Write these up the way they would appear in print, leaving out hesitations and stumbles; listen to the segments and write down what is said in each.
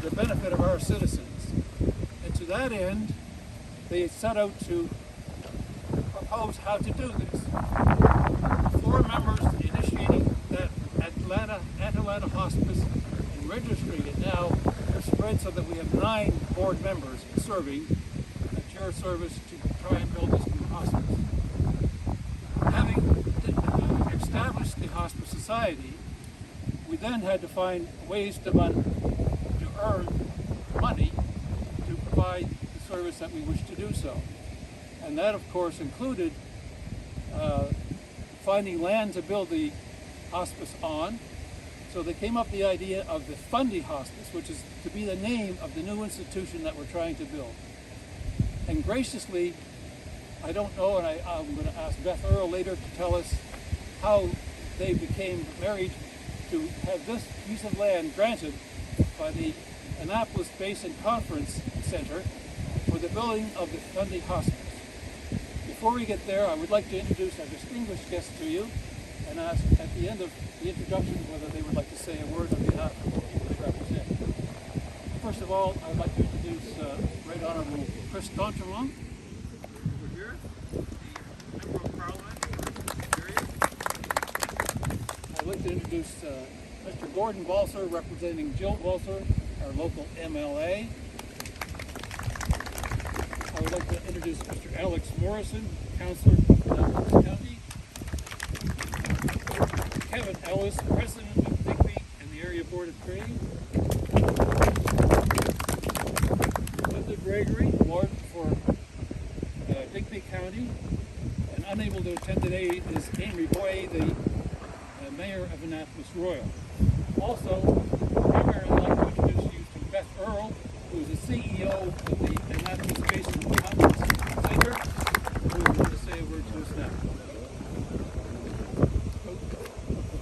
for the benefit of our citizens. And to that end, they set out to propose how to do this. 4 members initiating that Atlanta Hospice and registering it now have spread so that we have 9 board members serving at your service to try and build this new hospice. Having established the Hospice Society, we then had to find ways to earn money to provide the service that we wish to do so. And that, of course, included finding land to build the hospice on. So they came up with the idea of the Fundy Hospice, which is to be the name of the new institution that we're trying to build. And graciously, I don't know, and I'm going to ask Beth Earl later to tell us how they became married to have this piece of land granted by the Annapolis Basin Conference Center for the building of the Fundy Hospice. Before we get there, I would like to introduce our distinguished guests to you and ask at the end of the introduction whether they would like to say a word on behalf of the people they represent. First of all, I'd like to introduce Right Honourable Chris D'Entremont over here, the Member of Parliament for this area. I'd like to introduce Mr. Gordon Balser, representing Jill Balser, our local MLA. I would like to introduce Mr. Alex Morrison, Councillor of Annapolis County. Kevin Ellis, President of Digby and the Area Board of Trade. Linda Gregory, Warden for Digby County. And unable to attend today is Amy Boye, the Mayor of Annapolis Royal. Also, primarily I'd like to introduce you to Beth Earl, who is the CEO of the Annapolis Basin Conference Center, who is going to say a word to us now.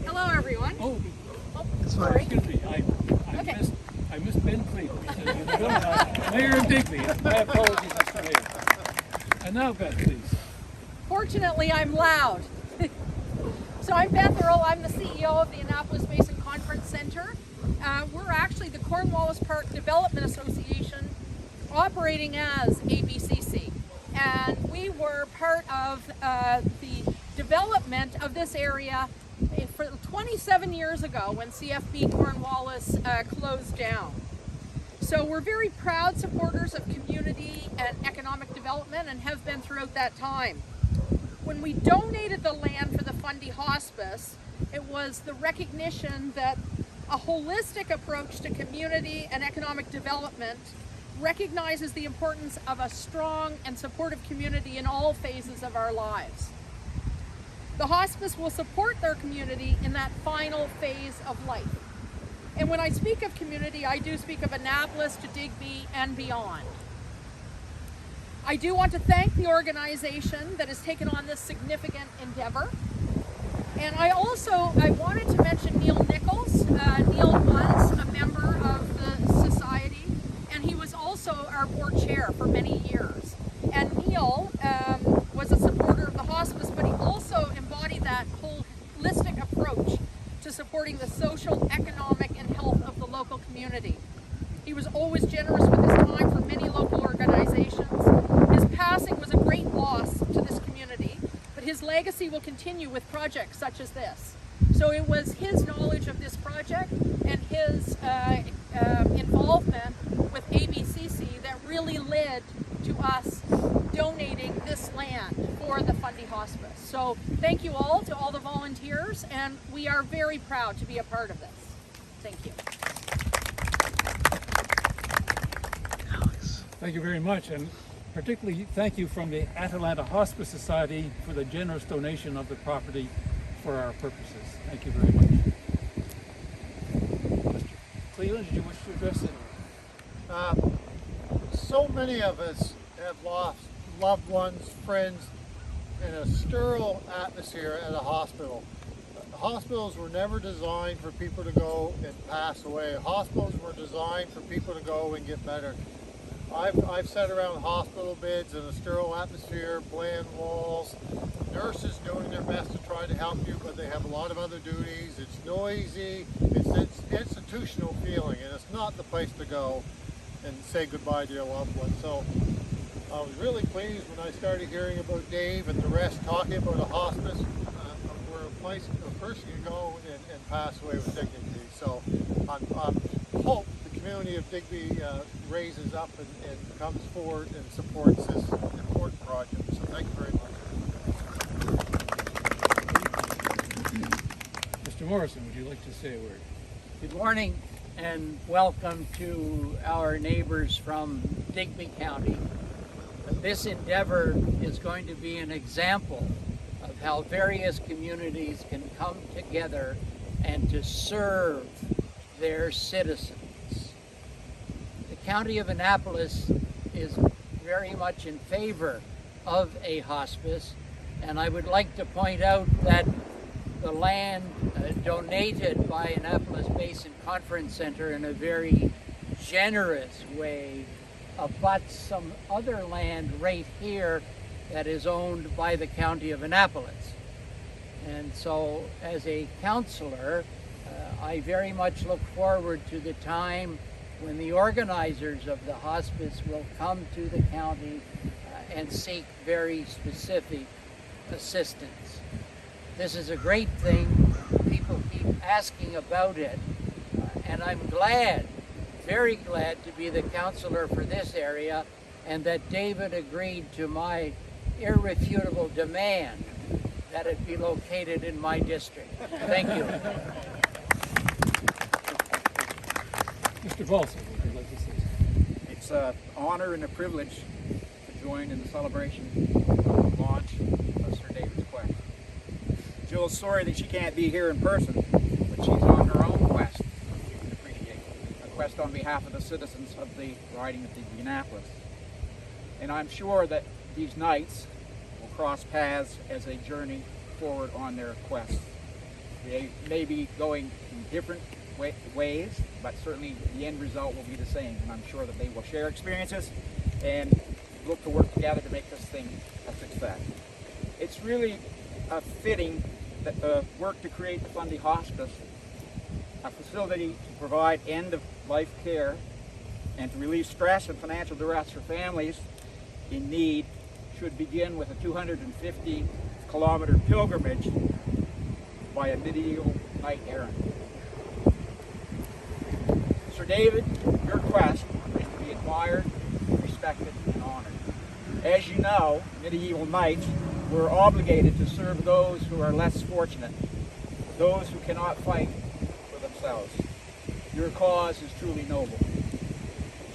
Hello, everyone. Oh, sorry. Excuse me. I missed Ben Cleveland. Mayor of Digby. My apologies, Mr. Mayor. And now, Beth, please. Fortunately, I'm loud. So I'm Beth Earl. I'm the CEO of the Annapolis Basin Conference Center. We're actually the Cornwallis Park Development Association operating as ABCC. And we were part of the development of this area for 27 years ago when CFB Cornwallis closed down. So we're very proud supporters of community and economic development and have been throughout that time. When we donated the land for the Fundy Hospice, it was the recognition that a holistic approach to community and economic development recognizes the importance of a strong and supportive community in all phases of our lives. The hospice will support their community in that final phase of life. And when I speak of community, I do speak of Annapolis to Digby and beyond. I do want to thank the organization that has taken on this significant endeavor. And I wanted to mention Neil Nichols. Neil was a member of the society, and he was also our board chair for many years. And Neil was a supporter of the hospice, but he also embodied that holistic approach to supporting the social, economic, and health of the local community. He was always generous with his time for many local organizations. His passing was a great loss to this community, but his legacy will continue with projects such as this. So it was his knowledge of this project and his involvement with ABCC that really led to us donating this land for the Fundy Hospice. So thank you all to all the volunteers, and we are very proud to be a part of this. Thank you. Thank you very much, and particularly thank you from the Atlanta Hospice Society for the generous donation of the property for our purposes. Thank you very much. Mr. Cleveland, did you wish to address it? So many of us have lost loved ones, friends, in a sterile atmosphere at a hospital. Hospitals were never designed for people to go and pass away. Hospitals were designed for people to go and get better. I've sat around hospital beds in a sterile atmosphere, bland walls, nurses doing their best to try to help you, but they have a lot of other duties. It's noisy, it's institutional feeling, and it's not the place to go and say goodbye to your loved one. So I was really pleased when I started hearing about Dave and the rest talking about a hospice where a person can go and pass away with dignity. So I hope the community of Digby raises up and comes forward and supports this important project. So thank you very much. Mr. Morrison, would you like to say a word? Good morning and welcome to our neighbors from Digby County. This endeavor is going to be an example of how various communities can come together and to serve their citizens. The County of Annapolis is very much in favor of a hospice, and I would like to point out that the land donated by Annapolis Basin Conference Center in a very generous way abuts some other land right here that is owned by the County of Annapolis. And so as a counselor, I very much look forward to the time when the organizers of the hospice will come to the county and seek very specific assistance. This is a great thing. People keep asking about it, and I'm glad, very glad to be the counselor for this area, and that David agreed to my irrefutable demand that it be located in my district. Thank you. Mr. Paulson, would you like to say something? It's an honor and a privilege to join in the celebration of the launch of Sir David's quest. Jill's sorry that she can't be here in person, but she's on her own quest, which you can appreciate. A quest on behalf of the citizens of the riding of Digby Annapolis. And I'm sure that these knights will cross paths as they journey forward on their quest. They may be going in different ways, but certainly the end result will be the same, and I'm sure that they will share experiences and look to work together to make this thing a success. It's really fitting that the work to create the Fundy Hospice, a facility to provide end-of-life care and to relieve stress and financial duress for families in need, should begin with a 250-kilometer pilgrimage by a medieval knight-errant. Sir David, your quest is to be admired, respected, and honored. As you know, medieval knights were obligated to serve those who are less fortunate, those who cannot fight for themselves. Your cause is truly noble.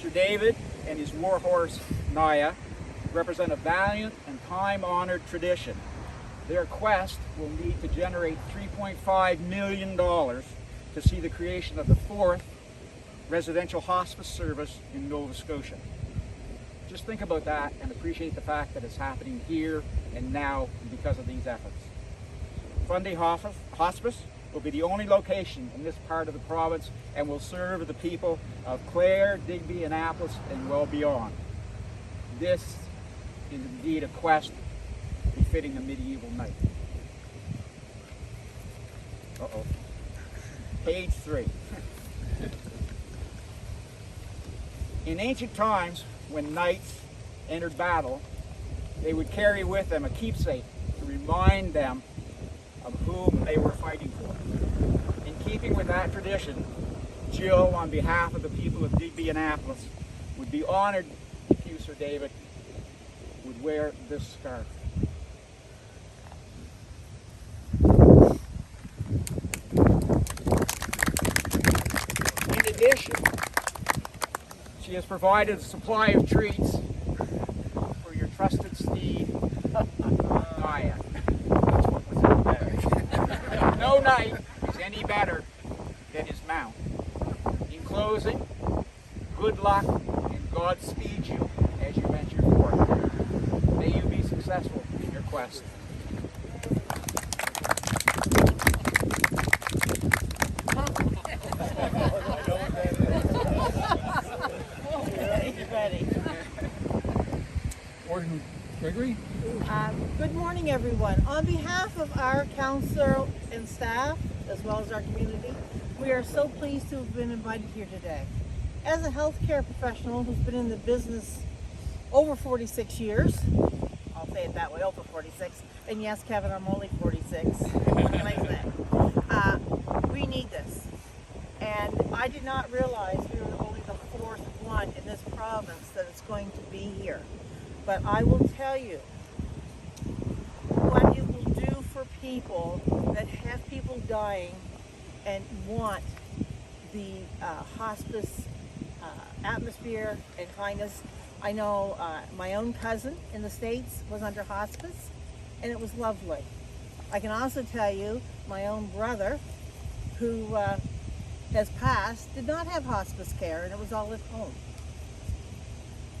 Sir David and his warhorse, Naya, represent a valiant and time-honored tradition. Their quest will need to generate $3.5 million to see the creation of the 4th residential hospice service in Nova Scotia. Just think about that and appreciate the fact that it's happening here and now because of these efforts. Fundy Hospice will be the only location in this part of the province and will serve the people of Clare, Digby, Annapolis, and well beyond. This is indeed a quest befitting a medieval knight. Page 3. In ancient times, when knights entered battle, they would carry with them a keepsake to remind them of whom they were fighting for. In keeping with that tradition, Jill, on behalf of the people of Digby Annapolis, would be honored if you, Sir David, would wear this scarf. In addition, she has provided a supply of treats for your trusted steed, Naya. No knight is any better than his mount. In closing, good luck and God speed you as you venture forth. May you be successful in your quest. Ready. Gregory? Good morning, everyone. On behalf of our council and staff, as well as our community, we are so pleased to have been invited here today. As a healthcare professional who's been in the business over 46 years, I'll say it that way, over 46, and yes, Kevin, I'm only 46. What can I say? We need this. And I did not realize we were only the fourth one in this province that is going to be here. But I will tell you what it will do for people that have people dying and want the hospice atmosphere and kindness. I know my own cousin in the States was under hospice, and it was lovely. I can also tell you my own brother, who has passed, did not have hospice care, and it was all at home.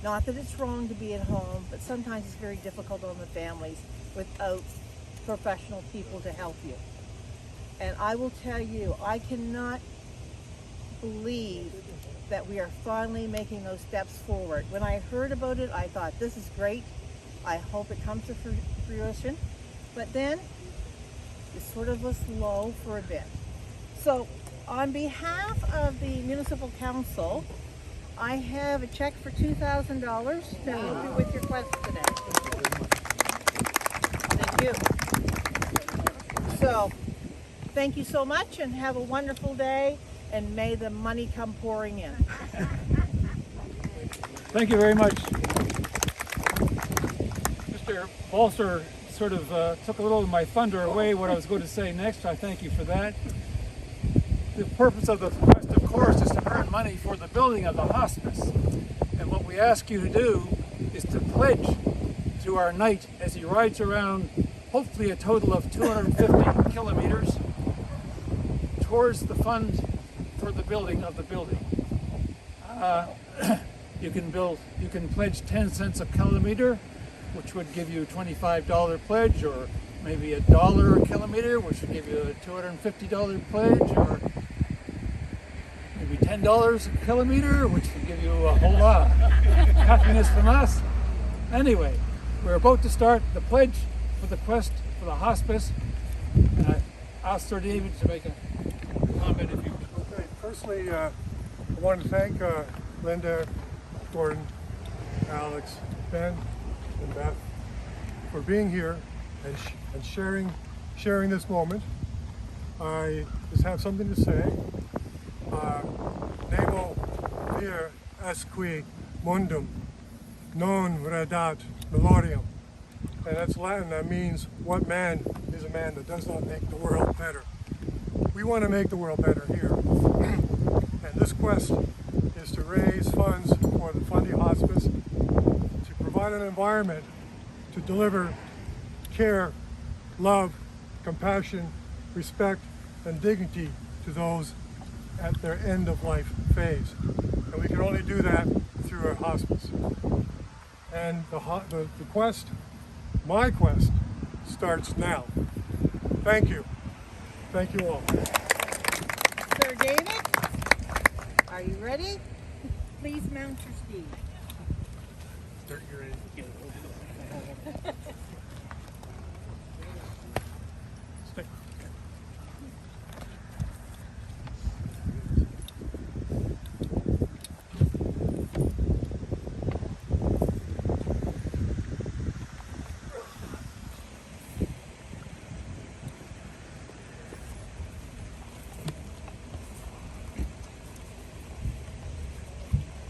Not that it's wrong to be at home, but sometimes it's very difficult on the families without professional people to help you. And I will tell you, I cannot believe that we are finally making those steps forward. When I heard about it, I thought, this is great. I hope it comes to fruition. But then it sort of was low for a bit. So on behalf of the Municipal Council, I have a check for $2,000 to help you with your quest today. Thank you. So, thank you so much and have a wonderful day, and may the money come pouring in. Thank you very much. Mr. Balser sort of took a little of my thunder away, what I was going to say next. I thank you for that. The purpose of the quest, of course, is to earn money for the building of the hospice. And what we ask you to do is to pledge to our knight as he rides around, hopefully a total of 250 kilometers, towards the fund for the building of the building. You can pledge 10 cents a kilometer, which would give you a $25 pledge, or maybe $1 a kilometer, which would give you a $250 pledge, or maybe $10 a kilometer, which would give you a whole lot of happiness from us. Anyway, we're about to start the pledge for the quest for the hospice, and I asked Sir David to make a comment if you would. Okay, firstly, I want to thank Linda, Gordon, Alex, Ben, and Beth for being here and sharing this moment. I just have something to say. Nemo vir esque mundum non redat melodium. And that's Latin, that means, what man is a man that does not make the world better? We want to make the world better here. And this quest is to raise funds for the Fundy Hospice, to provide an environment to deliver care, love, compassion, respect, and dignity to those at their end of life phase. And we can only do that through a hospice. And the quest, my quest, starts now. Thank you. Thank you all. Sir David, are you ready? Please mount your steed. You're in. Stay.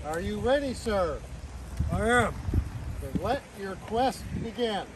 Are you ready, sir? I am. Then let your quest begin.